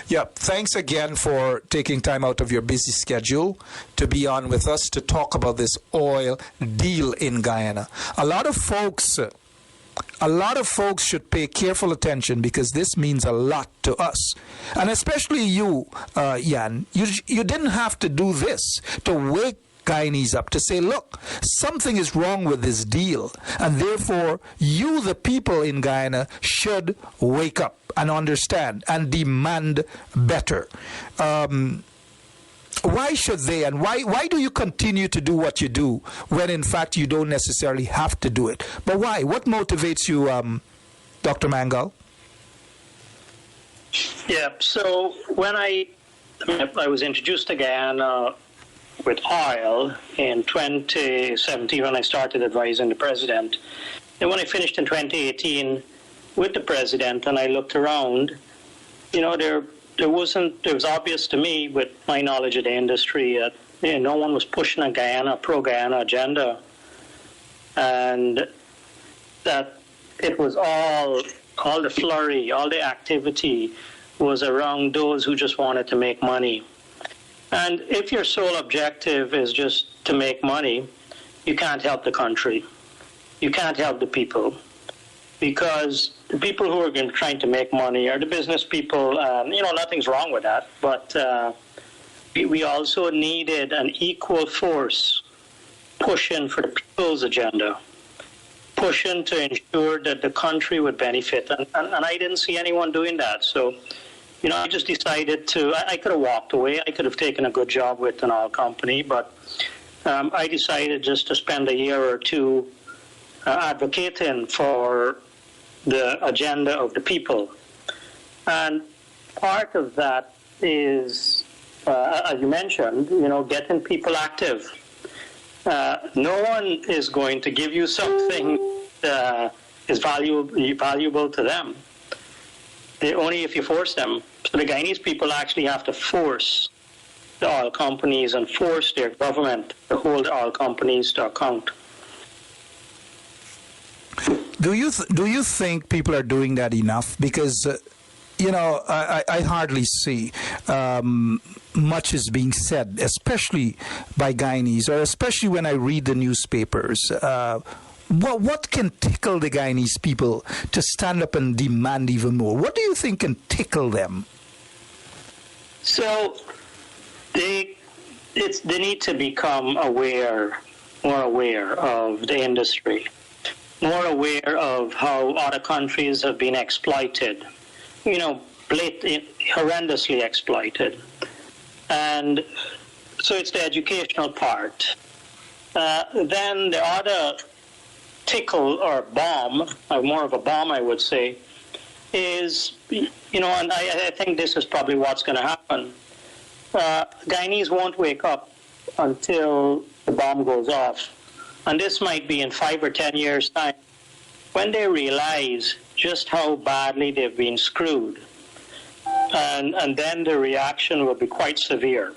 Yeah, thanks again for taking time out of your busy schedule to be on with us to talk about this oil deal in Guyana. A lot of folks should pay careful attention because this means a lot to us. And especially you, Jan, you didn't have to do this to wake Guyanese up, to say, look, something is wrong with this deal, and therefore you, the people in Guyana, should wake up and understand and demand better. Why should they, and why do you continue to do what you do when in fact you don't necessarily have to do it? But why? What motivates you, Dr. Mangal? Yeah, so when I was introduced to Guyana with oil in 2017 when I started advising the president. And when I finished in 2018 with the president and I looked around, it was obvious to me with my knowledge of the industry that no one was pushing a pro-Guyana agenda, and that it was all the flurry, all the activity was around those who just wanted to make money. And if your sole objective is just to make money, you can't help the country. You can't help the people. Because the people who are trying to make money are the business people. Nothing's wrong with that. But we also needed an equal force pushing for the people's agenda, pushing to ensure that the country would benefit. And I didn't see anyone doing that. So, I just decided I could have walked away. I could have taken a good job with an oil company, but I decided just to spend a year or two advocating for the agenda of the people. And part of that is, as you mentioned, getting people active. No one is going to give you something that is valuable to them. Only if you force them. So the Guyanese people actually have to force the oil companies and force their government to hold the oil companies to account. Do you think people are doing that enough? Because I hardly see much is being said, especially by Guyanese, or especially when I read the newspapers. What can tickle the Guyanese people to stand up and demand even more? What do you think can tickle them? So they need to become more aware of the industry, more aware of how other countries have been exploited, horrendously exploited. And so it's the educational part. Then the other tickle or bomb, or more of a bomb, I would say, is, and I think this is probably what's going to happen. Guyanese won't wake up until the bomb goes off. And this might be in 5 or 10 years' time, when they realize just how badly they've been screwed. And then the reaction will be quite severe.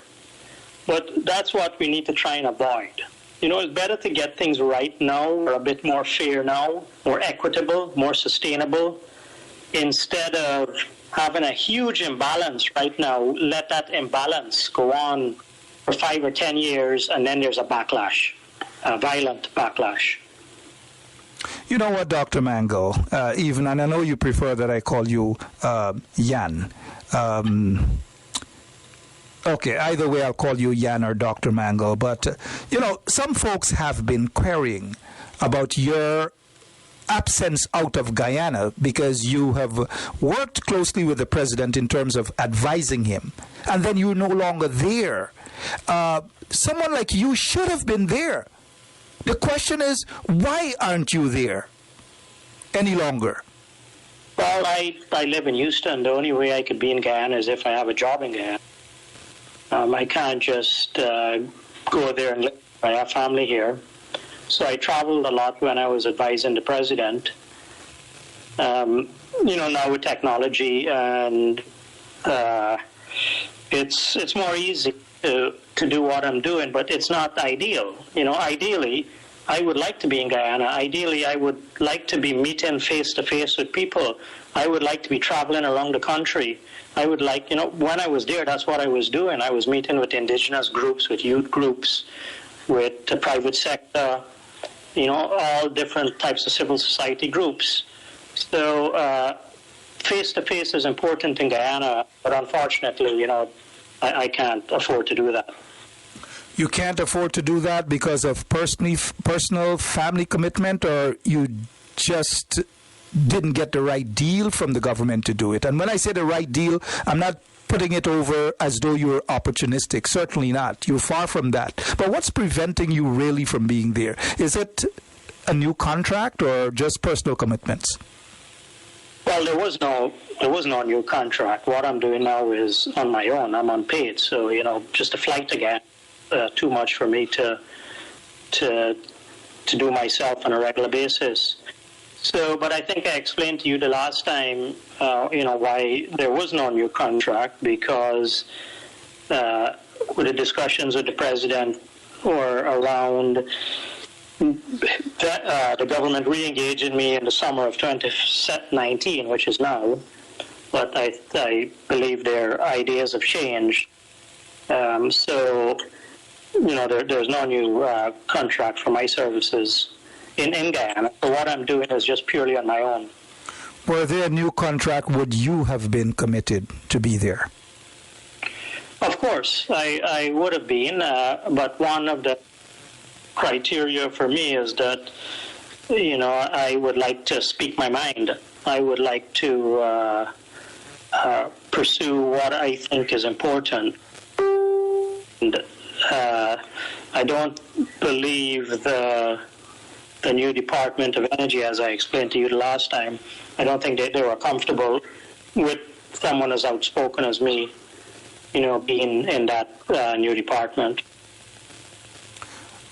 But that's what we need to try and avoid. It's better to get things right now, or a bit more fair now, more equitable, more sustainable, instead of having a huge imbalance right now. Let that imbalance go on for 5 or 10 years, and then there's a backlash, a violent backlash. You know what, Dr. Mangal, and I know you prefer that I call you Jan. Okay, either way I'll call you Jan or Dr. Mangal, but, some folks have been querying about your absence out of Guyana because you have worked closely with the president in terms of advising him, and then you're no longer there. Someone like you should have been there. The question is, why aren't you there any longer? Well, I live in Houston. The only way I could be in Guyana is if I have a job in Guyana. I can't just go there and live. I have family here. So I traveled a lot when I was advising the president. Now with technology, and it's more easy to do what I'm doing, but it's not ideal. Ideally, I would like to be in Guyana. Ideally, I would like to be meeting face-to-face with people. I would like to be traveling around the country. I would like, when I was there, that's what I was doing. I was meeting with indigenous groups, with youth groups, with the private sector, all different types of civil society groups. So face-to-face is important in Guyana, but unfortunately, I can't afford to do that. You can't afford to do that because of personal family commitment, or you just didn't get the right deal from the government to do it? And when I say the right deal, I'm not putting it over as though you're opportunistic. Certainly not. You're far from that. But what's preventing you really from being there? Is it a new contract or just personal commitments? Well, there was no new contract. What I'm doing now is on my own. I'm unpaid, so just a flight again. Too much for me to do myself on a regular basis. So, but I think I explained to you the last time, why there was no new contract, because with the discussions with the president or around the government re-engaging me in the summer of 2019, which is now, but I believe their ideas have changed. So, there's no new contract for my services in Guyana. So what I'm doing is just purely on my own. Were there a new contract, would you have been committed to be there? Of course, I would have been, but one of the criteria for me is that, I would like to speak my mind. I would like to pursue what I think is important. And, I don't believe the new Department of Energy, as I explained to you the last time, I don't think they were comfortable with someone as outspoken as me, being in that new department.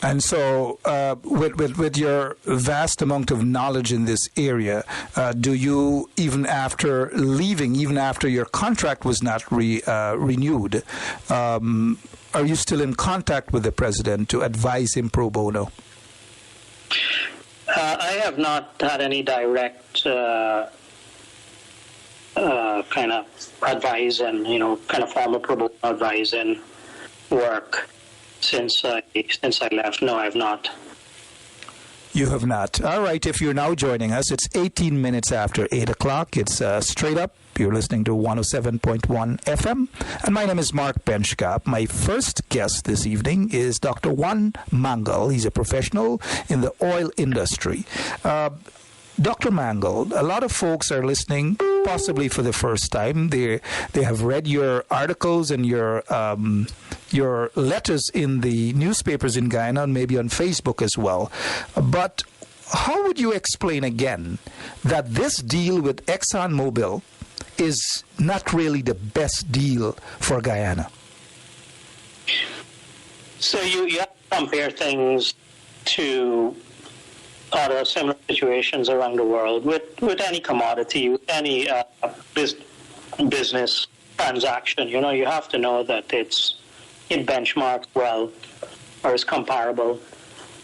And so, with your vast amount of knowledge in this area, do you, even after leaving, even after your contract was not renewed, are you still in contact with the president to advise him pro bono? I have not had any direct kind of advice and kind of formal pro bono advising work since I left. No, I have not. You have not. All right, if you're now joining us, it's 18 minutes after 8 o'clock. It's Straight Up. You're listening to 107.1 FM. And my name is Mark Benschop. My first guest this evening is Dr. Jan Mangal. He's a professional in the oil industry. Dr. Mangal, a lot of folks are listening, possibly for the first time. They have read your articles and your letters in the newspapers in Guyana and maybe on Facebook as well. But how would you explain again that this deal with ExxonMobil is not really the best deal for Guyana? So you have to compare things to other similar situations around the world with any commodity, with any business transaction. You have to know that it benchmarks well or is comparable.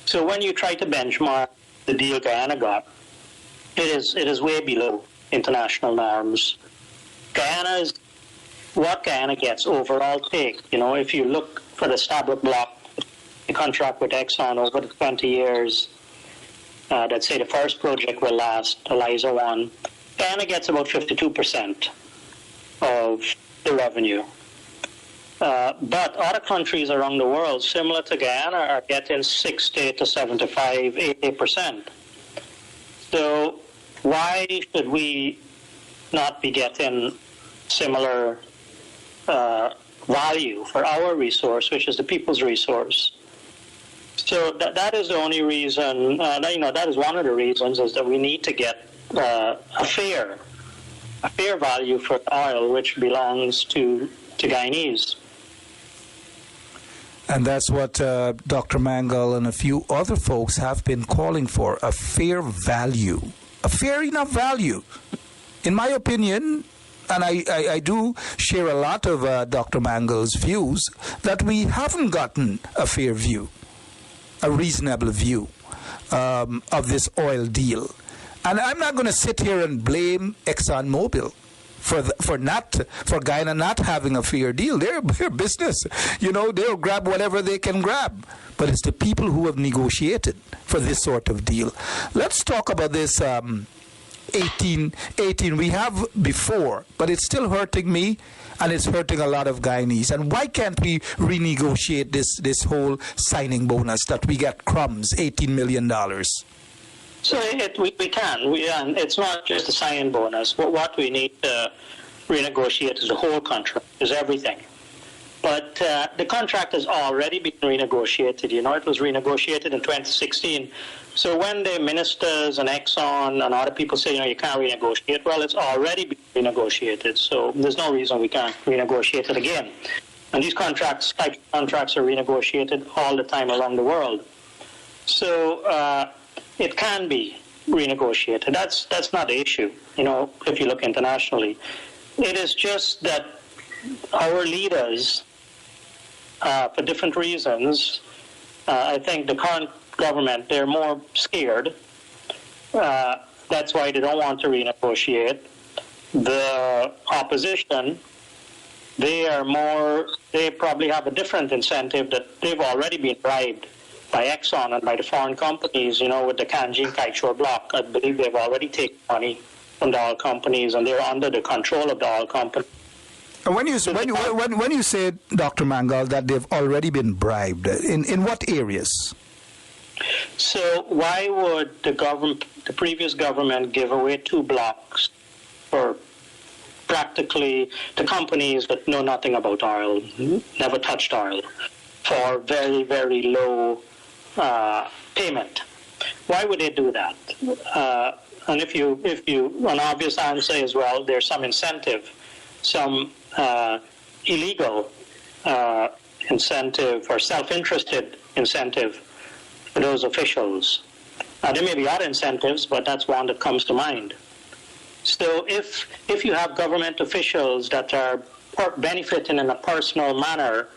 So when you try to benchmark the deal Guyana got, it is way below international norms. What Guyana gets overall take, if you look for the Stabroek Block, the contract with Exxon over the 20 years, that say the first project will last, Eliza 1, Guyana gets about 52% of the revenue. But other countries around the world, similar to Guyana, are getting 60 to 75, 80%. So why should we not be getting similar value for our resource, which is the people's resource? So that is the only reason, that is one of the reasons, is that we need to get a fair value for oil, which belongs to Guyanese. And that's what Dr. Mangal and a few other folks have been calling for, a fair value, a fair enough value. In my opinion, and I do share a lot of Dr. Mangal's views, that we haven't gotten a fair view, a reasonable view. of this oil deal. And I'm not going to sit here and blame ExxonMobil for Guyana not having a fair deal. They're business. They'll grab whatever they can grab. But it's the people who have negotiated for this sort of deal. Let's talk about this 18 we have before, but it's still hurting me, and it's hurting a lot of Guyanese. And why can't we renegotiate this whole signing bonus that we get crumbs, $18 million? So we can. And it's not just a signing bonus, but what we need to renegotiate is the whole contract, is everything. But the contract has already been renegotiated. It was renegotiated in 2016. So when the ministers and Exxon and other people say, you can't renegotiate, well, it's already been renegotiated. So there's no reason we can't renegotiate it again. And these type of contracts are renegotiated all the time around the world. So it can be renegotiated. That's not the issue, if you look internationally. It is just that our leaders, for different reasons, I think the current government, they're more scared. That's why they don't want to renegotiate. The opposition, they probably have a different incentive, that they've already been bribed by Exxon and by the foreign companies, with the Canje and Kaieteur Block. I believe they've already taken money from the oil companies, and they're under the control of the oil companies. When you say, Dr. Mangal, that they've already been bribed, in what areas? So why would the previous government give away 2 blocks for practically the companies that know nothing about oil, never touched oil, for very, very low payment? Why would they do that? And if you an obvious answer is, well, there's some incentive, some illegal incentive or self-interested incentive for those officials. There may be other incentives, but that's one that comes to mind. So if you have government officials that are benefiting in a personal manner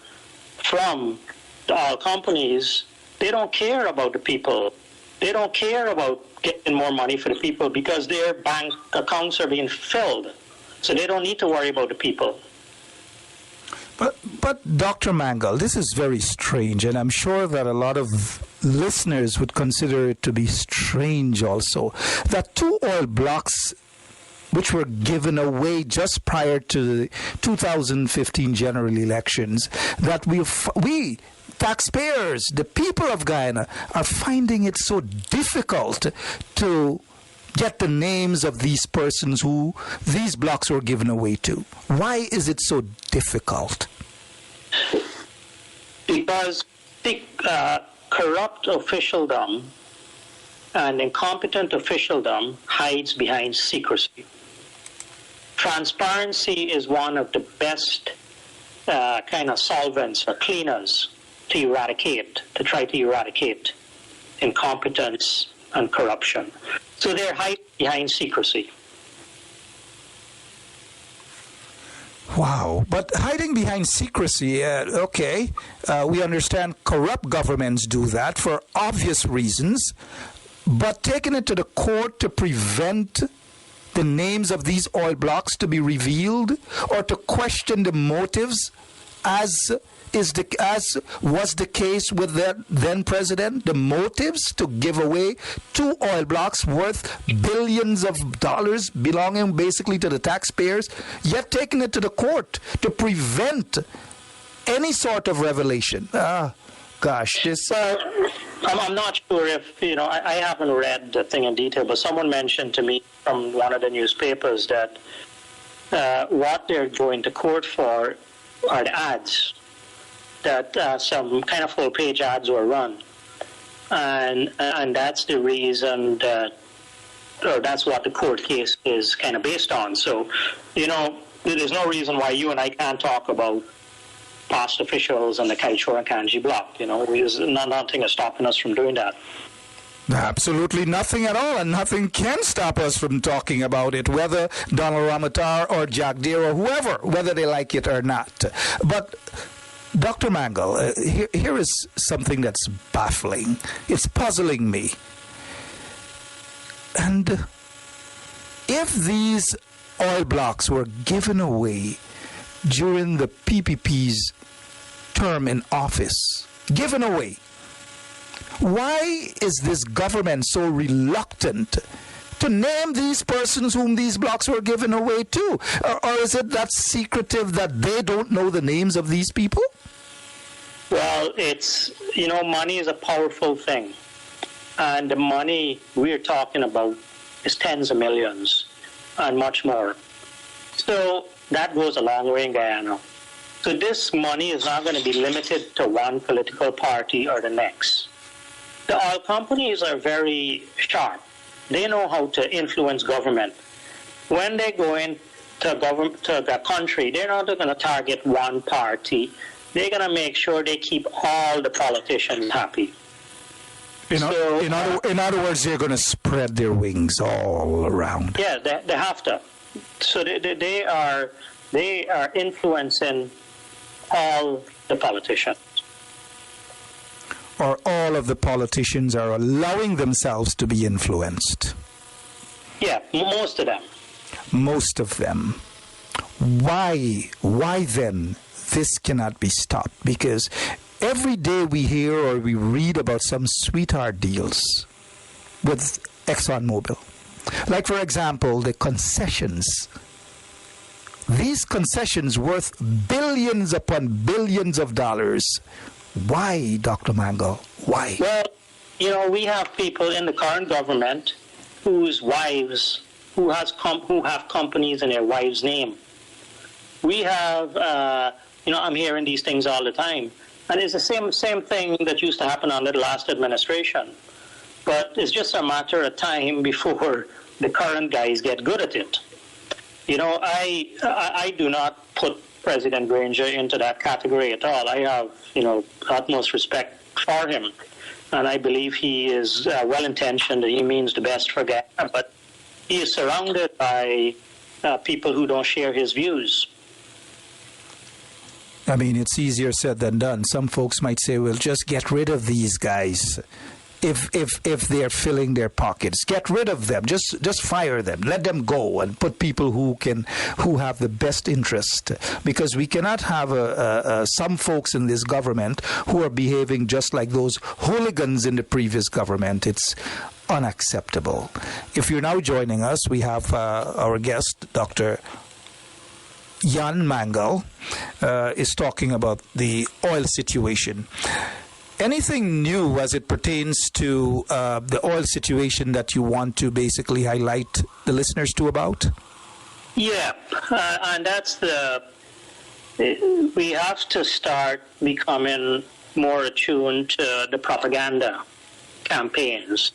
from the oil companies, they don't care about the people. They don't care about getting more money for the people because their bank accounts are being filled. So they don't need to worry about the people. But Dr. Mangal, this is very strange, and I'm sure that a lot of listeners would consider it to be strange also, that 2 oil blocks which were given away just prior to the 2015 general elections, that we taxpayers, the people of Guyana, are finding it so difficult to get the names of these persons who these blocks were given away to. Why is it so difficult? Because the corrupt officialdom and incompetent officialdom hides behind secrecy. Transparency is one of the best kind of solvents or cleaners to try to eradicate incompetence and corruption. So they're hiding behind secrecy. Wow. But hiding behind secrecy, we understand corrupt governments do that for obvious reasons, but taking it to the court to prevent the names of these oil blocks to be revealed or to question the motives as was the case with the then president, the motives to give away 2 oil blocks worth billions of dollars belonging basically to the taxpayers, yet taking it to the court to prevent any sort of revelation. This... I'm not sure if, I haven't read the thing in detail, but someone mentioned to me from one of the newspapers that what they're going to court for are the ads, that some kind of full-page ads were run. And that's the reason that's what the court case is kind of based on. So, there's no reason why you and I can't talk about past officials and the Kaieteur and Canje block. Nothing is stopping us from doing that. Absolutely nothing at all, and nothing can stop us from talking about it, whether Donald Ramatar or Jack Deere or whoever, whether they like it or not. But Dr. Mangal, here is something that's baffling. It's puzzling me. And if these oil blocks were given away during the PPP's term in office, given away, why is this government so reluctant to name these persons whom these blocks were given away to? Or is it that secretive that they don't know the names of these people? Well, it's, money is a powerful thing. And the money we're talking about is tens of millions and much more. So that goes a long way in Guyana. So this money is not going to be limited to one political party or the next. The oil companies are very sharp. They know how to influence government. When they go into the country, they're not going to target one party. They're going to make sure they keep all the politicians happy. In other words, they're going to spread their wings all around. Yeah, they have to. So they are influencing all the politicians. Or all of the politicians are allowing themselves to be influenced. Yeah, most of them. Most of them. Why then this cannot be stopped? Because every day we hear or we read about some sweetheart deals with ExxonMobil. Like, for example, the concessions. These concessions worth billions upon billions of dollars. Why, Dr. Mangal? Why? Well, we have people in the current government whose wives, who have companies in their wives' name. We have, I'm hearing these things all the time. And it's the same thing that used to happen under the last administration. But it's just a matter of time before the current guys get good at it. I do not put President Granger into that category at all. I have, utmost respect for him. And I believe he is well-intentioned and he means the best for Guyana. But he is surrounded by people who don't share his views. I mean, it's easier said than done. Some folks might say, well, just get rid of these guys. If they're filling their pockets, get rid of them. Just fire them. Let them go and put people who have the best interest. Because we cannot have some folks in this government who are behaving just like those hooligans in the previous government. It's unacceptable. If you're now joining us, we have our guest, Dr. Jan Mangal, is talking about the oil situation. Anything new as it pertains to the oil situation that you want to basically highlight the listeners to about? Yeah, and that's we have to start becoming more attuned to the propaganda campaigns.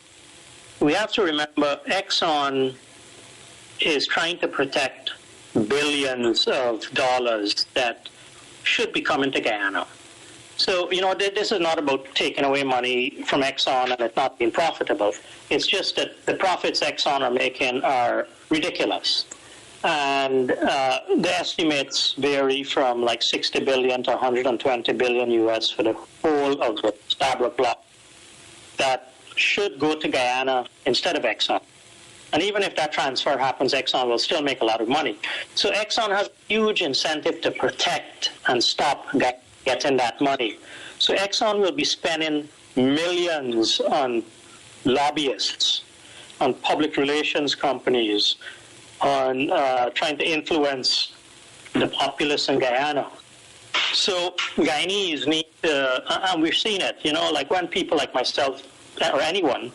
We have to remember Exxon is trying to protect billions of dollars that should be coming to Guyana. So, this is not about taking away money from Exxon and it not being profitable. It's just that the profits Exxon are making are ridiculous. And the estimates vary from like 60 billion to 120 billion US for the whole of the Stabroek Block that should go to Guyana instead of Exxon. And even if that transfer happens, Exxon will still make a lot of money. So Exxon has a huge incentive to protect and stop getting that money. So Exxon will be spending millions on lobbyists, on public relations companies, on trying to influence the populace in Guyana. So Guyanese need to, and we've seen it, like when people like myself or anyone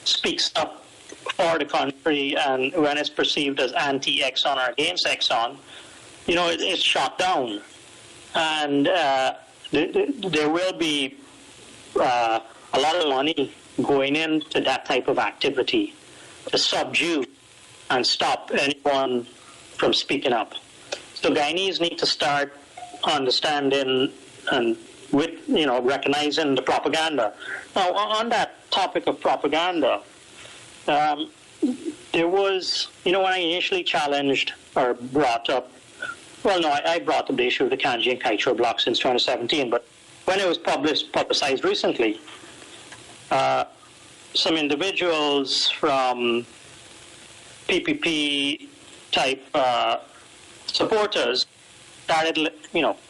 speaks up for the country and when it's perceived as anti-Exxon or against Exxon, it's shot down. And there will be a lot of money going into that type of activity to subdue and stop anyone from speaking up. So Guyanese need to start understanding and recognizing the propaganda. Now, on that topic of propaganda, there was, when I initially challenged or brought up, I brought up the issue of the Canje and Kaieteur Blocks since 2017, but when it was publicized recently, some individuals from PPP type supporters started,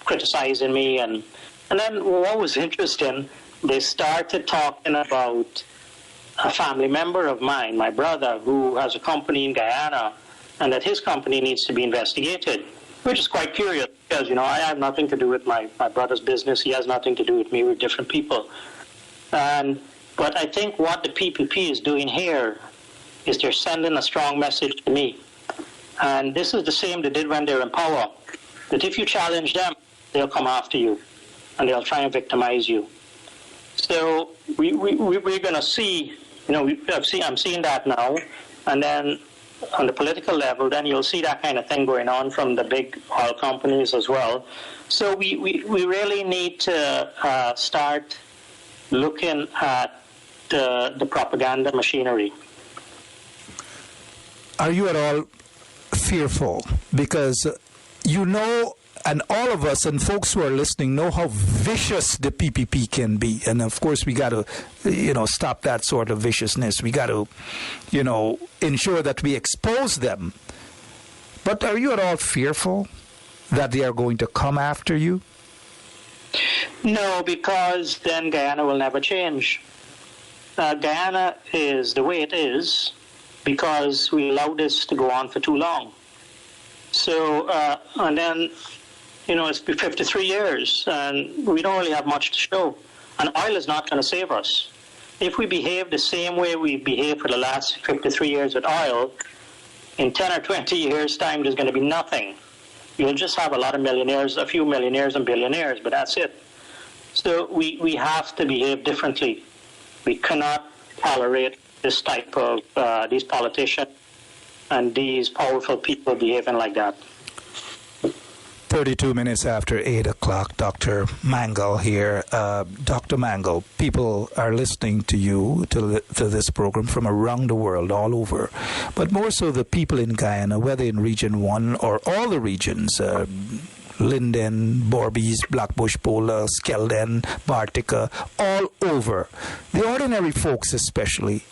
criticizing me, and then what was interesting, they started talking about a family member of mine, my brother, who has a company in Guyana, and that his company needs to be investigated, which is quite curious because, I have nothing to do with my brother's business. He has nothing to do with me. We're different people. But I think what the PPP is doing here is they're sending a strong message to me. And this is the same they did when they're in power, that if you challenge them, they'll come after you, and they'll try and victimize you. So we're going to see, I'm seeing that now, and then on the political level, then you'll see that kind of thing going on from the big oil companies as well. So we really need to start looking at the propaganda machinery. Are you at all fearful? Because and all of us and folks who are listening know how vicious the PPP can be. And of course, we got to, stop that sort of viciousness. We got to, ensure that we expose them. But are you at all fearful that they are going to come after you? No, because then Guyana will never change. Guyana is the way it is because we allowed this to go on for too long. So, and then, it's been 53 years, and we don't really have much to show. And oil is not going to save us. If we behave the same way we behaved for the last 53 years with oil, in 10 or 20 years' time, there's going to be nothing. You'll just have a lot of millionaires, a few millionaires and billionaires, but that's it. So we have to behave differently. We cannot tolerate this type of, these politicians and these powerful people behaving like that. 32 minutes after 8 o'clock, Dr. Mangal here. Dr. Mangal, people are listening to you, to this program from around the world, all over. But more so the people in Guyana, whether in Region 1 or all the regions, Linden, Borbys, Blackbush, Pola, Skelden, Bartica, all over. The ordinary folks especially.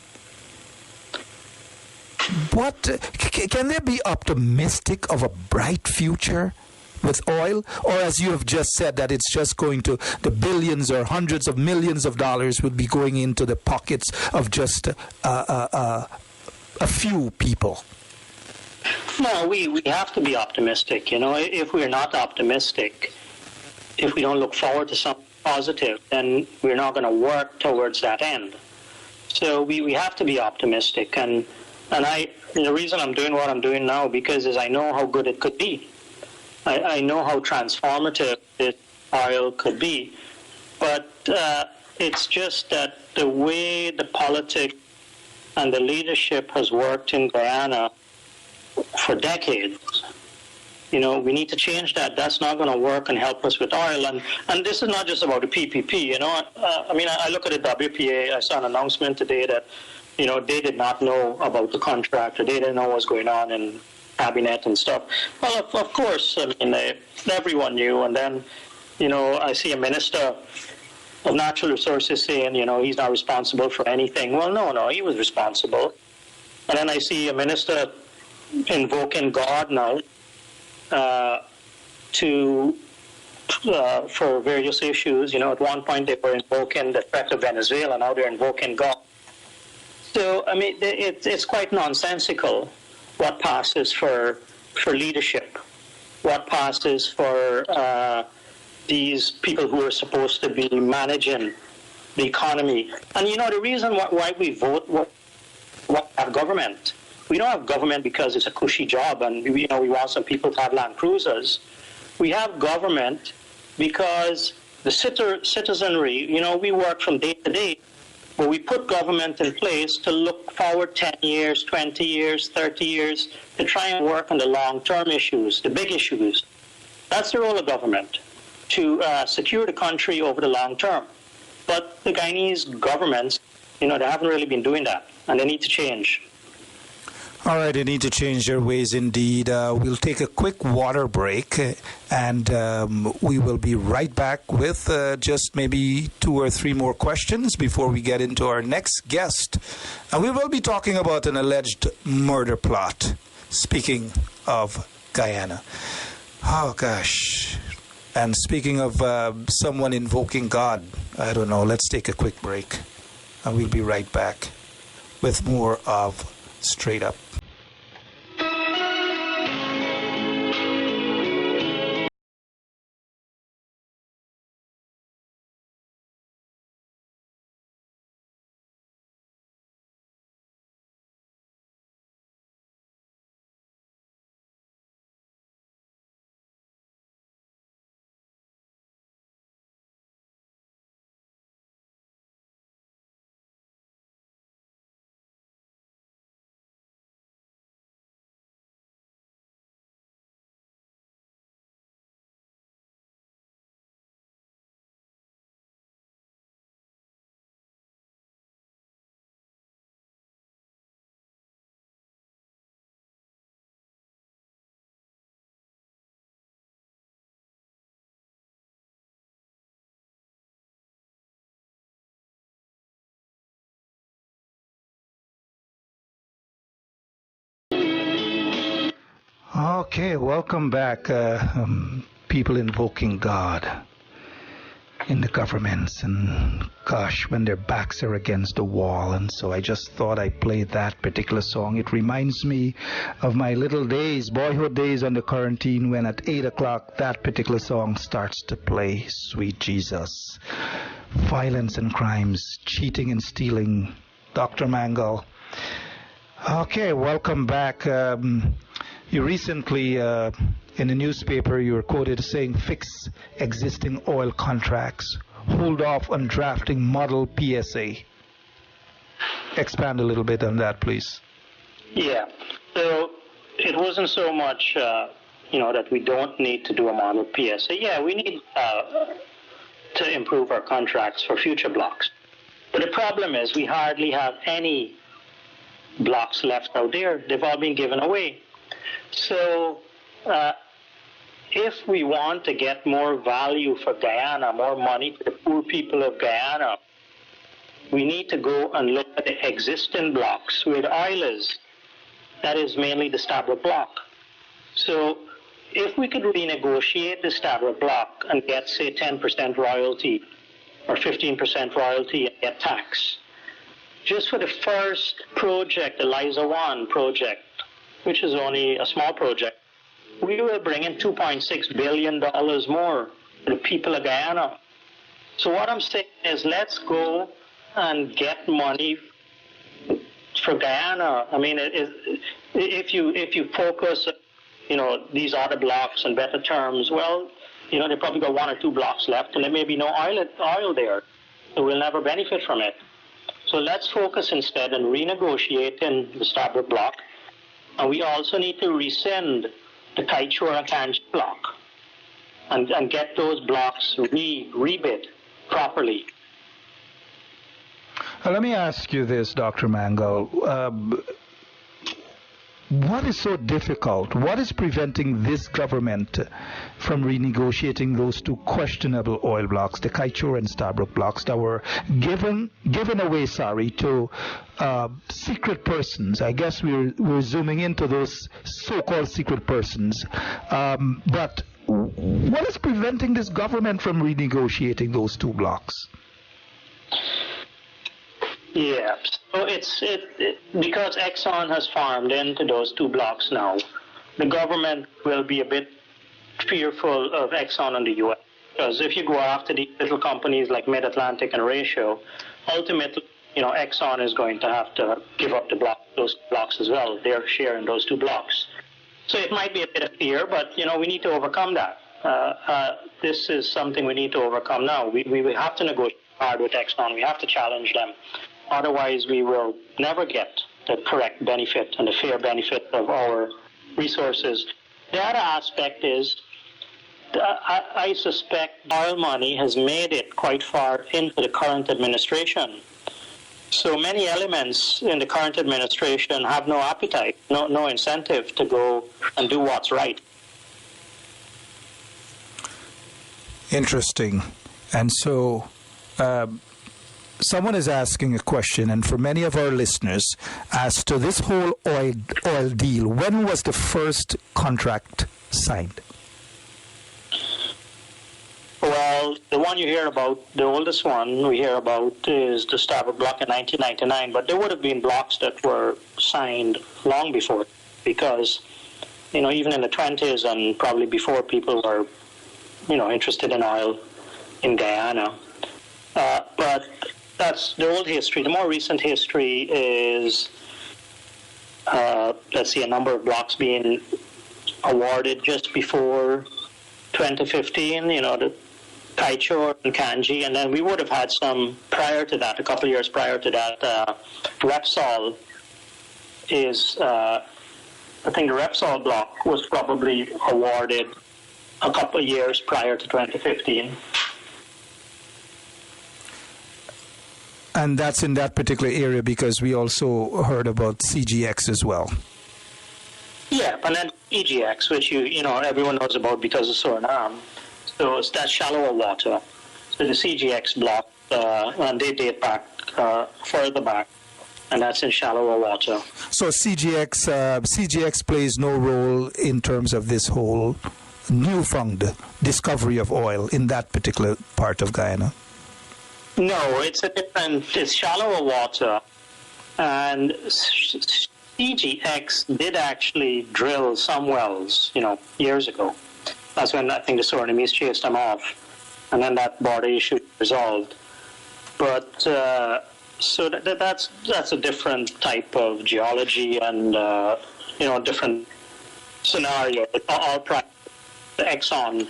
Can they be optimistic of a bright future with oil? Or as you have just said, that it's just going to, the billions or hundreds of millions of dollars would be going into the pockets of just a few people? No, we have to be optimistic. If we're not optimistic, if we don't look forward to something positive, then we're not going to work towards that end. So we have to be optimistic. And the reason I'm doing what I'm doing now because I know how good it could be. I know how transformative this oil could be. But it's just that the way the politics and the leadership has worked in Guyana for decades, we need to change that. That's not going to work and help us with oil. And this is not just about the PPP, I look at the WPA. I saw an announcement today that, they did not know about the contract, or they didn't know what was going on in cabinet and stuff. Well, of course, everyone knew. And then, I see a minister of natural resources saying, he's not responsible for anything. Well, no, he was responsible. And then I see a minister invoking God now for various issues. At one point they were invoking the threat of Venezuela, now they're invoking God. So, it's quite nonsensical what passes for leadership, what passes for these people who are supposed to be managing the economy. And, the reason why we vote, why have government. We don't have government because it's a cushy job and, we want some people to have Land Cruisers. We have government because the citizenry, we work from day to day, but we put government in place to look forward 10 years, 20 years, 30 years, to try and work on the long-term issues, the big issues. That's the role of government, to secure the country over the long term. But the Guyanese governments, they haven't really been doing that, and they need to change. All right, they need to change their ways indeed. We'll take a quick water break and we will be right back with just maybe 2 or 3 more questions before we get into our next guest. And we will be talking about an alleged murder plot. Speaking of Guyana. Oh, gosh. And speaking of someone invoking God, I don't know, let's take a quick break. And we'll be right back with more of Straight Up. Okay, welcome back, people invoking God in the governments, and gosh, when their backs are against the wall. And so I just thought I'd play that particular song. It reminds me of my little days, boyhood days on the quarantine, when at 8 o'clock that particular song starts to play. Sweet Jesus. Violence and crimes, cheating and stealing. Dr. Mangal. Okay, welcome back. You recently, in the newspaper, you were quoted saying, fix existing oil contracts, hold off on drafting model PSA. Expand a little bit on that, please. Yeah. So it wasn't so much, that we don't need to do a model PSA. Yeah, we need to improve our contracts for future blocks. But the problem is we hardly have any blocks left out there. They've all been given away. So if we want to get more value for Guyana, more money to the poor people of Guyana, we need to go and look at the existing blocks where the oil is. That is mainly the Stabroek Block. So if we could renegotiate the Stabroek Block and get, say, 10% royalty or 15% royalty and get tax, just for the first project, the Liza 1 project, which is only a small project, we will bring in $2.6 billion more to the people of Guyana. So what I'm saying is, let's go and get money for Guyana. I mean, if you focus, these other blocks and better terms, well, they probably got 1 or 2 blocks left, and there may be no oil there, so we'll never benefit from it. So let's focus instead on renegotiating the Stabroek Block. And we also need to rescind the Kaieteur and Canje block and get those blocks rebid properly. Let me ask you this, Dr. Mangal. What is so difficult? What is preventing this government from renegotiating those 2 questionable oil blocks, the Kaieteur and Stabroek blocks, that were given away, to secret persons? I guess we're zooming into those so-called secret persons. But what is preventing this government from renegotiating those 2 blocks? Yeah, so it's because Exxon has farmed into those 2 blocks now. The government will be a bit fearful of Exxon and the U.S. because if you go after the little companies like Mid-Atlantic and Ratio, ultimately, Exxon is going to have to give up those blocks as well, their share in those 2 blocks. So it might be a bit of fear, but we need to overcome that. This is something we need to overcome now. We have to negotiate hard with Exxon. We have to challenge them. Otherwise, we will never get the correct benefit and the fair benefit of our resources. The other aspect is, I suspect oil money has made it quite far into the current administration. So many elements in the current administration have no appetite, no incentive to go and do what's right. Interesting. And so someone is asking a question, and for many of our listeners, as to this whole oil deal, when was the first contract signed? Well, the one you hear about, the oldest one we hear about is the Stabroek Block in 1999, but there would have been blocks that were signed long before, because, even in the 20s and probably before, people were, interested in oil in Guyana. But that's the old history. The more recent history is, let's see, a number of blocks being awarded just before 2015, the Kaieteur and Canje, and then we would have had some prior to that, a couple of years prior to that. Repsol is, I think the Repsol block was probably awarded a couple of years prior to 2015. And that's in that particular area, because we also heard about CGX as well. Yeah, and then EGX, which everyone knows about because of Suriname. So it's that shallower water. So the CGX block, and they date back further back, and that's in shallower water. So CGX plays no role in terms of this whole newfound discovery of oil in that particular part of Guyana. No, it's shallower water, and CGX did actually drill some wells, years ago. That's when I think the Surinamese chased them off, and then that border issue resolved. But so that's a different type of geology and different scenario. It's all the Exxon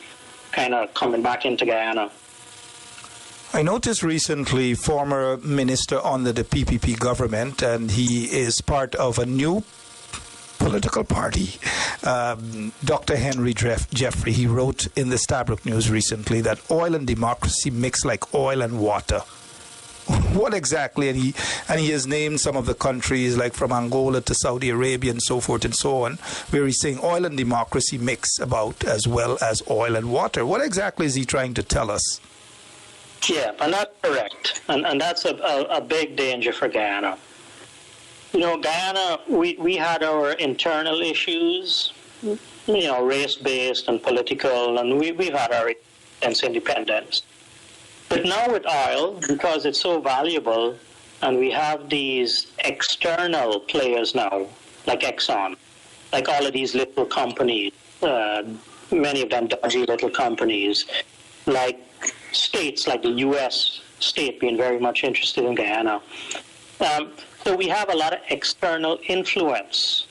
kind of coming back into Guyana. I noticed recently former minister under the PPP government, and he is part of a new political party, Dr. Henry Jeffrey. He wrote in the Stabroek News recently that oil and democracy mix like oil and water. What exactly? And he has named some of the countries, like from Angola to Saudi Arabia and so forth and so on, where he's saying oil and democracy mix about as well as oil and water. What exactly is he trying to tell us? Yeah, and that's correct. And that's a big danger for Guyana. Guyana, we had our internal issues, race-based and political, and we've had our independence. But now with oil, because it's so valuable, and we have these external players now, like Exxon, like all of these little companies, many of them dodgy little companies, like states like the U.S. state being very much interested in Guyana. So we have a lot of external influence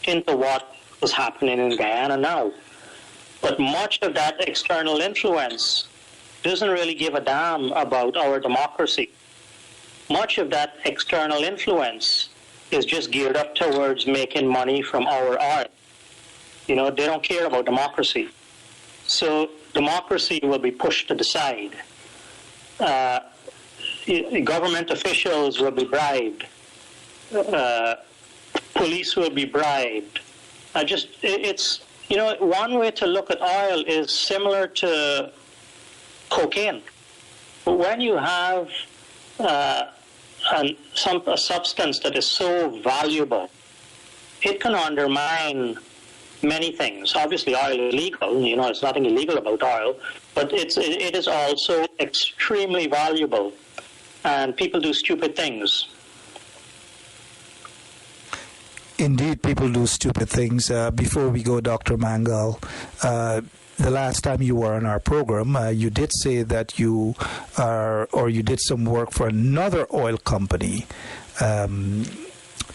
into what is happening in Guyana now. But much of that external influence doesn't really give a damn about our democracy. Much of that external influence is just geared up towards making money from our oil. They don't care about democracy. So democracy will be pushed to the side. Government officials will be bribed. Police will be bribed. It's one way to look at oil is similar to cocaine. When you have a substance that is so valuable, it can undermine many things. Obviously, oil is legal. There's nothing illegal about oil, but it is also extremely valuable, and people do stupid things. Indeed, people do stupid things. Before we go, Dr. Mangal, the last time you were on our program, you did say that you did some work for another oil company.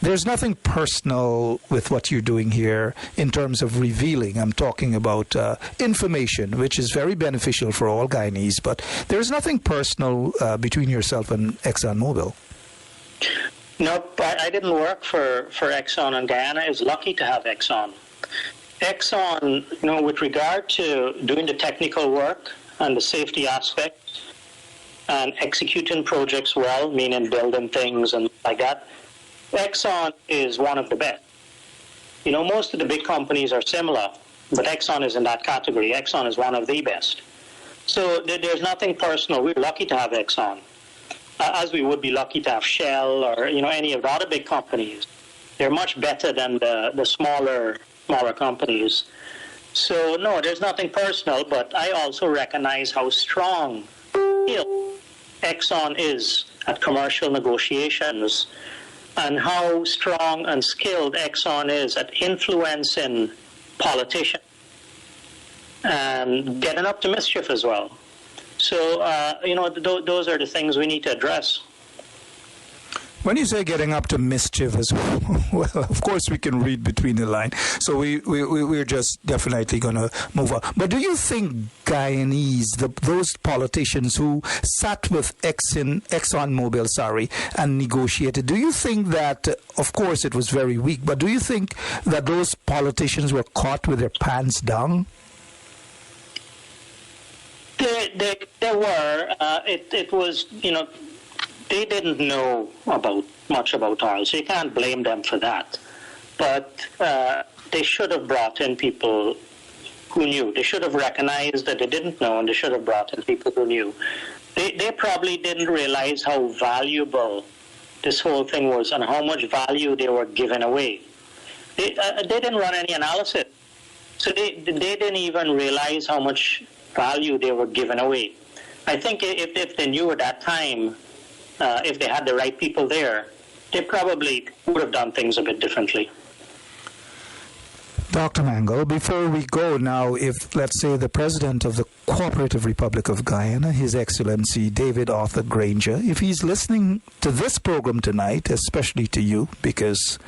There's nothing personal with what you're doing here in terms of revealing. I'm talking about information, which is very beneficial for all Guyanese, but there's nothing personal between yourself and ExxonMobil. Nope, I didn't work for Exxon in Guyana. I was lucky to have Exxon. Exxon, with regard to doing the technical work and the safety aspect, and executing projects well, meaning building things and like that, Exxon is one of the best. You know, most of the big companies are similar, but Exxon is in that category. Exxon is one of the best. So there's nothing personal. We're lucky to have Exxon, as we would be lucky to have Shell or, you know, any of the other big companies. They're much better than the smaller companies. So, no, there's nothing personal, but I also recognize how strong Exxon is at commercial negotiations and how strong and skilled Exxon is at influencing politicians and getting up to mischief as well. So, you know, those are the things we need to address. When you say getting up to mischief as well, well, of course we can read between the lines. So we're just definitely going to move on. But do you think Guyanese, those politicians who sat with ExxonMobil, and negotiated, do you think that, of course it was very weak, but do you think that those politicians were caught with their pants down? There were. It was, you know, they didn't know much about oil, so you can't blame them for that. But they should have brought in people who knew. They should have recognized that they didn't know, and they should have brought in people who knew. They probably didn't realize how valuable this whole thing was and how much value they were giving away. They didn't run any analysis, so they didn't even realize how much value they were giving away. I think if they knew at that time, if they had the right people there, they probably would have done things a bit differently. Dr. Mangal, before we go now, if, let's say, the President of the Cooperative Republic of Guyana, His Excellency David Arthur Granger, if he's listening to this program tonight, especially to you, because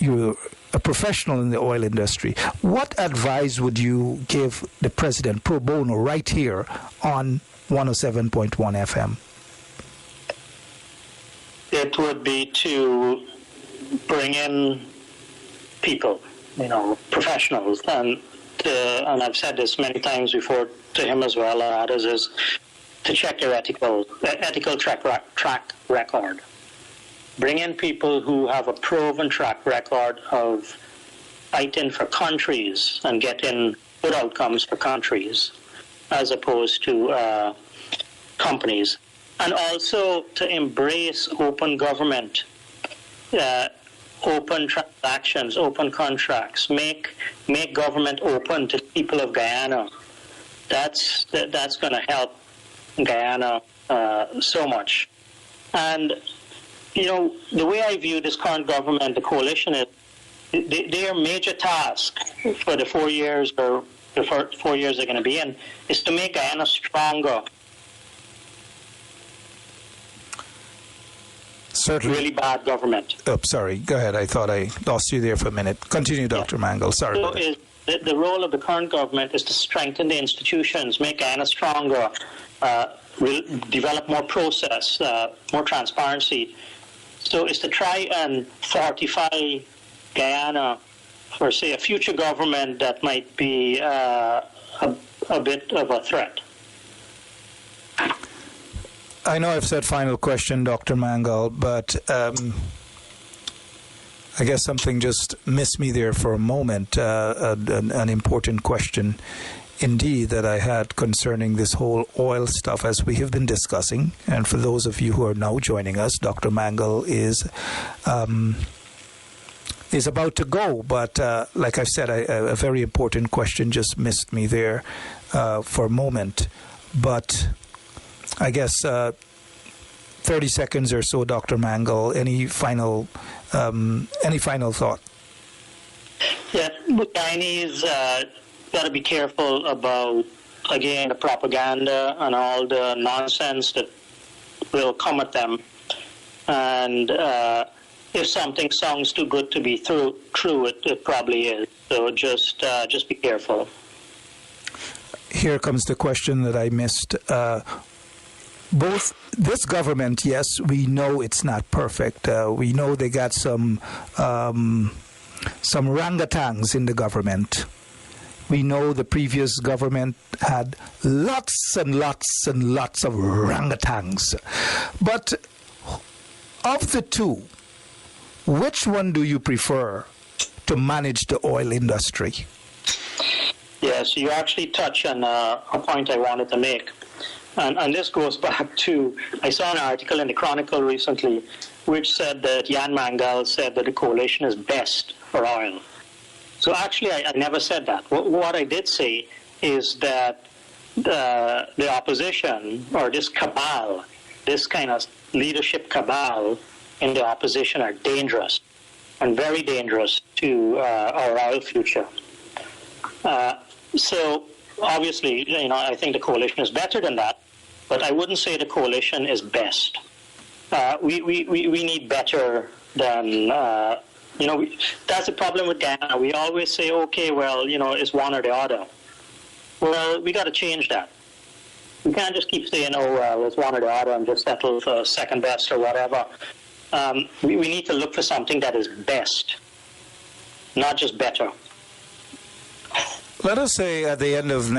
you're a professional in the oil industry, what advice would you give the President pro bono right here on 107.1 FM? It would be to bring in people, you know, professionals, and I've said this many times before to him as well and others, is to check their ethical track record. Bring in people who have a proven track record of fighting for countries and getting good outcomes for countries, as opposed to companies. And also to embrace open government, open transactions, open contracts, make government open to the people of Guyana. That's going to help Guyana so much. And, you know, the way I view this current government, the coalition, is their major task for the 4 years or the 4 years they're going to be in is to make Guyana stronger. Certainly. Really bad government. Oh, sorry. Go ahead. I thought I lost you there for a minute. Continue, Dr. Mangal. Sorry. So the role of the current government is to strengthen the institutions, make Guyana stronger, develop more process, more transparency. So it's to try and fortify Guyana for, say, a future government that might be a bit of a threat. I know I've said final question, Dr. Mangal, but I guess something just missed me there for a moment, an important question indeed that I had concerning this whole oil stuff as we have been discussing. And for those of you who are now joining us, Dr. Mangal is about to go, but like I've said, a very important question just missed me there for a moment. But I guess 30 seconds or so, Dr. Mangal. Any final thought? Yeah, the Guyanese got to be careful about, again, the propaganda and all the nonsense that will come at them. And if something sounds too good to be true, it probably is. So just be careful. Here comes the question that I missed. Both this government, yes, we know it's not perfect. We know they got some orangutans in the government. We know the previous government had lots and lots and lots of orangutans. But of the two, which one do you prefer to manage the oil industry? Yes, you actually touch on a point I wanted to make. And this goes back to, I saw an article in the Chronicle recently which said that Jan Mangal said that the coalition is best for oil. So actually, I never said that. What I did say is that the opposition, or this cabal, this kind of leadership cabal in the opposition are dangerous and very dangerous to our oil future. So obviously, I think the coalition is better than that, but I wouldn't say the coalition is best. We need better than, that's the problem with Guyana. We always say, okay, well, it's one or the other. Well, we got to change that. We can't just keep saying, oh, well, it's one or the other and just settle for second best or whatever. We need to look for something that is best, not just better. Let us say at the end of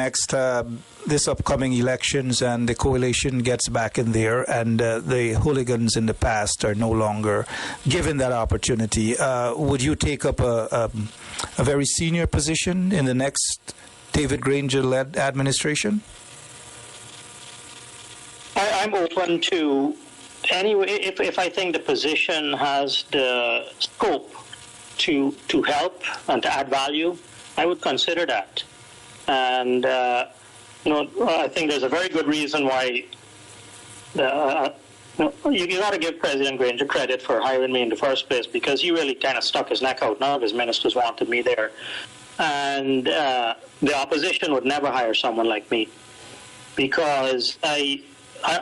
this upcoming elections and the coalition gets back in there and the hooligans in the past are no longer given that opportunity. Would you take up a very senior position in the next David Granger-led administration? I'm open to anyway. If I think the position has the scope to help and to add value, I would consider that. And I think there's a very good reason why you got to give President Granger credit for hiring me in the first place, because he really kind of stuck his neck out. None of his ministers wanted me there. And the opposition would never hire someone like me, because I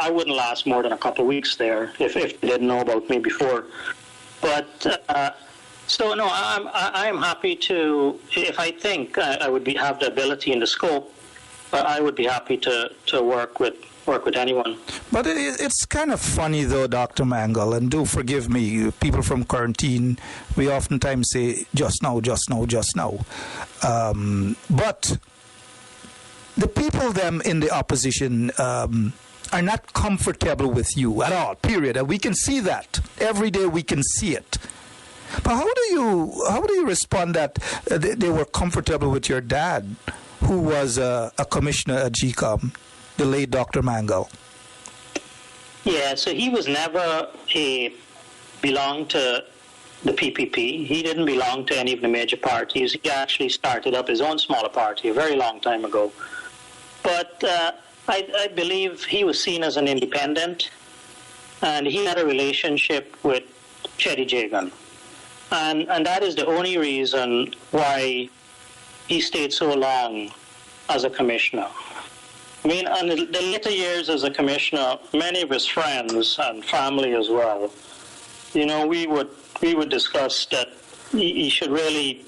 wouldn't last more than a couple of weeks there if they didn't know about me before. But so no, I am happy to, if I think I would have the ability and the scope, I would be happy to work with anyone. But it's kind of funny though, Dr. Mangal, and do forgive me, people from quarantine, we oftentimes say just now, just now, just now. But the people them in the opposition are not comfortable with you at all, period. And we can see that. Every day we can see it. But how do you respond that they were comfortable with your dad, who was a commissioner at GECOM, the late Dr. Mangal? Yeah, so he was never belonged to the PPP. He didn't belong to any of the major parties. He actually started up his own smaller party a very long time ago. But I believe he was seen as an independent, and he had a relationship with Chetty Jagan. And that is the only reason why he stayed so long as a commissioner. I mean, in the later years as a commissioner, many of his friends and family as well, we would discuss that he should really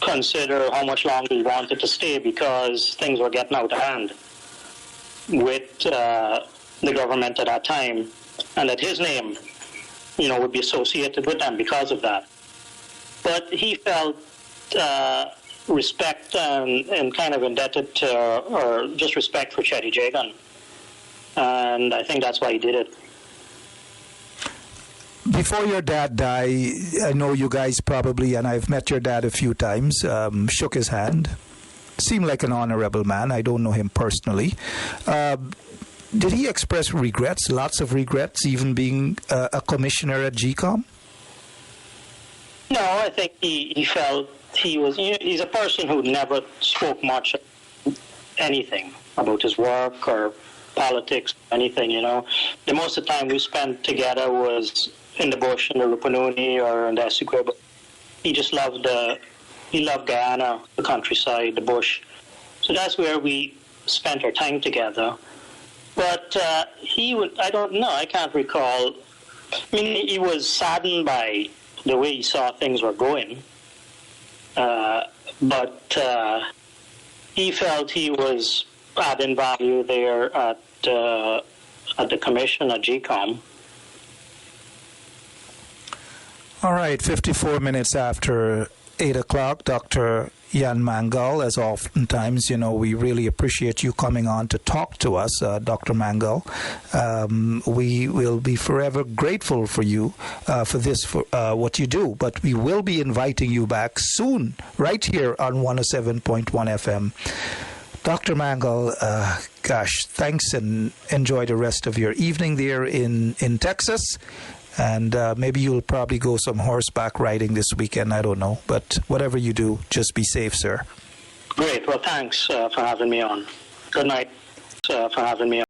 consider how much longer he wanted to stay, because things were getting out of hand with the government at that time, and that his name would be associated with them because of that. But he felt respect and kind of indebted to, or just respect for Chetty Jagan. And I think that's why he did it. Before your dad died, I know you guys probably, and I've met your dad a few times, shook his hand. Seemed like an honorable man. I don't know him personally. Did he express regrets, lots of regrets, even being a commissioner at GECOM? No, I think he felt he's a person who never spoke much anything about his work or politics, anything, The most of the time we spent together was in the bush, in the Rupununi or in the Essequibo. He just loved Guyana, the countryside, the bush. So that's where we spent our time together. But I don't know, I can't recall. I mean, he was saddened by the way he saw things were going. But he felt he was adding value there at the commission at GECOM. All right, 54 minutes after 8 o'clock, Dr. Jan Mangal, as oftentimes, we really appreciate you coming on to talk to us, Dr. Mangal. We will be forever grateful for you for what you do, but we will be inviting you back soon, right here on 107.1 FM. Dr. Mangal, thanks, and enjoy the rest of your evening there in Texas. And maybe you'll probably go some horseback riding this weekend. I don't know. But whatever you do, just be safe, sir. Great. Well, thanks for having me on. Good night for having me on.